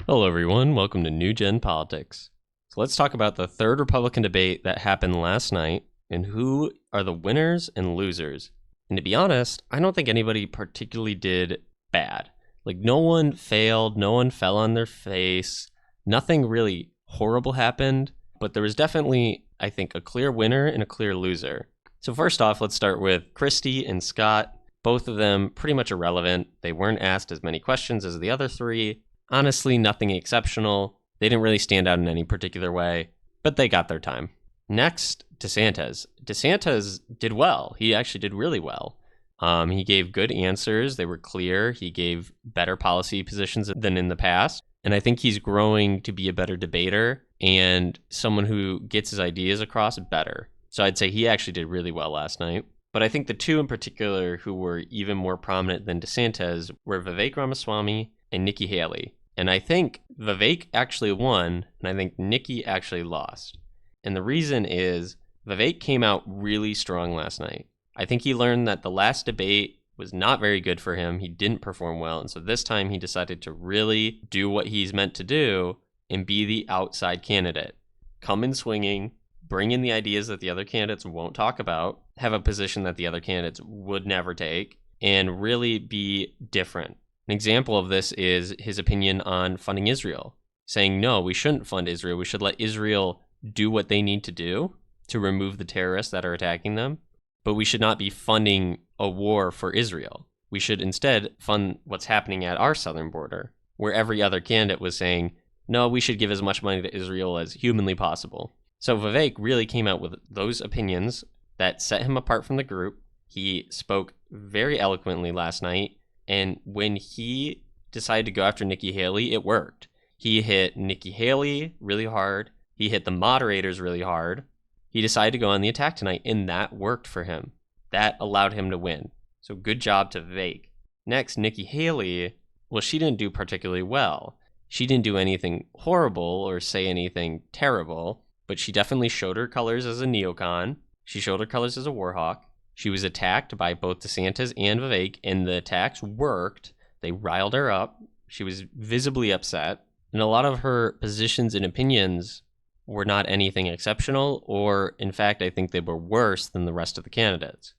Hello, everyone. Welcome to New Gen Politics. So let's talk about the third Republican debate that happened last night and who are the winners and losers. And to be honest, I don't think anybody particularly did bad. Like, no one failed, no one fell on their face, nothing really horrible happened, but there was definitely, I think, a clear winner and a clear loser. So first off, let's start with Christie and Scott. Both of them pretty much irrelevant. They weren't asked as many questions as the other three. Honestly, nothing exceptional. They didn't really stand out in any particular way, but they got their time. Next, DeSantis. DeSantis did well. He actually did really well. He gave good answers. They were clear. He gave better policy positions than in the past. And I think he's growing to be a better debater and someone who gets his ideas across better. So I'd say he actually did really well last night. But I think the two in particular who were even more prominent than DeSantis were Vivek Ramaswamy and Nikki Haley. And I think Vivek actually won, and I think Nikki actually lost. And the reason is Vivek came out really strong last night. I think he learned that the last debate was not very good for him. He didn't perform well. And so this time he decided to really do what he's meant to do and be the outside candidate. Come in swinging, bring in the ideas that the other candidates won't talk about, have a position that the other candidates would never take, and really be different. An example of this is his opinion on funding Israel, saying, no, we shouldn't fund Israel. We should let Israel do what they need to do to remove the terrorists that are attacking them. But we should not be funding a war for Israel. We should instead fund what's happening at our southern border, where every other candidate was saying, no, we should give as much money to Israel as humanly possible. So Vivek really came out with those opinions that set him apart from the group. He spoke very eloquently last night. And when he decided to go after Nikki Haley, it worked. He hit Nikki Haley really hard. He hit the moderators really hard. He decided to go on the attack tonight, and that worked for him. That allowed him to win. So good job to Vivek. Next, Nikki Haley, well, she didn't do particularly well. She didn't do anything horrible or say anything terrible, but she definitely showed her colors as a neocon. She showed her colors as a war hawk. She was attacked by both DeSantis and Vivek, and the attacks worked. They riled her up. She was visibly upset. And a lot of her positions and opinions were not anything exceptional, or in fact, I think they were worse than the rest of the candidates.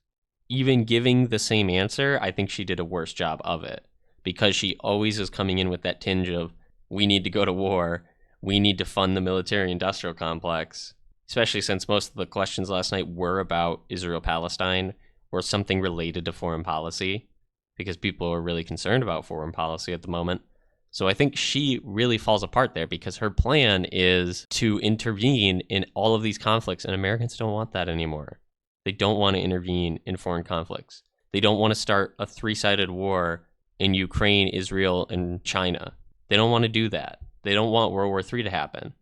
Even giving the same answer, I think she did a worse job of it, because she always is coming in with that tinge of, we need to go to war, we need to fund the military-industrial complex, especially since most of the questions last night were about Israel-Palestine or something related to foreign policy, because people are really concerned about foreign policy at the moment. So I think she really falls apart there because her plan is to intervene in all of these conflicts, and Americans don't want that anymore. They don't want to intervene in foreign conflicts. They don't want to start a three-sided war in Ukraine, Israel, and China. They don't want to do that. They don't want World War III to happen.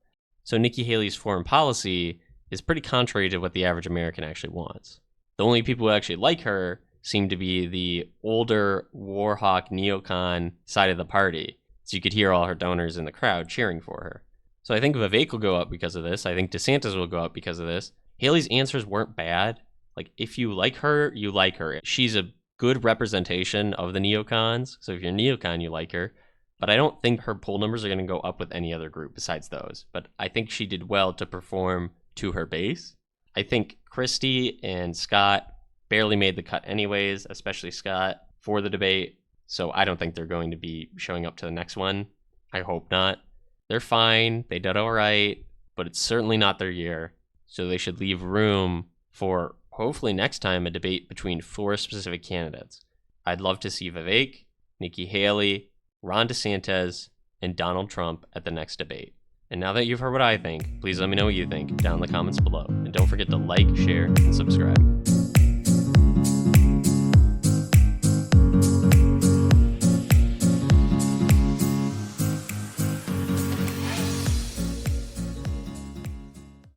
So Nikki Haley's foreign policy is pretty contrary to what the average American actually wants. The only people who actually like her seem to be the older war hawk neocon side of the party. So you could hear all her donors in the crowd cheering for her. So I think Vivek will go up because of this. I think DeSantis will go up because of this. Haley's answers weren't bad. Like, if you like her, you like her. She's a good representation of the neocons. So if you're a neocon, you like her. But I don't think her poll numbers are going to go up with any other group besides those. But I think she did well to perform to her base. I think Christie and Scott barely made the cut anyways, especially Scott, for the debate. So I don't think they're going to be showing up to the next one. I hope not. They're fine. They did all right, but it's certainly not their year. So they should leave room for, hopefully next time, a debate between 4 specific candidates. I'd love to see Vivek, Nikki Haley, Ron DeSantis, and Donald Trump at the next debate. And now that you've heard what I think, please let me know what you think down in the comments below. And don't forget to like, share, and subscribe.